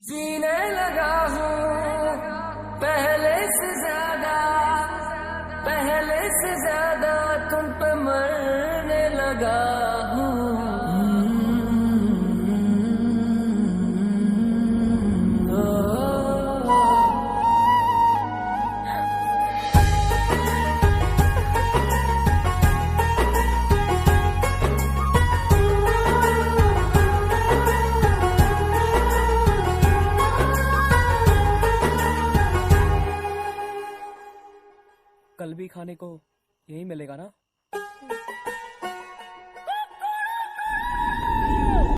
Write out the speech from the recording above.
जीने लगा हूँ पहले से ज्यादा तुम पे मरने लगा हूँ। कल भी खाने को यही मिलेगा ना।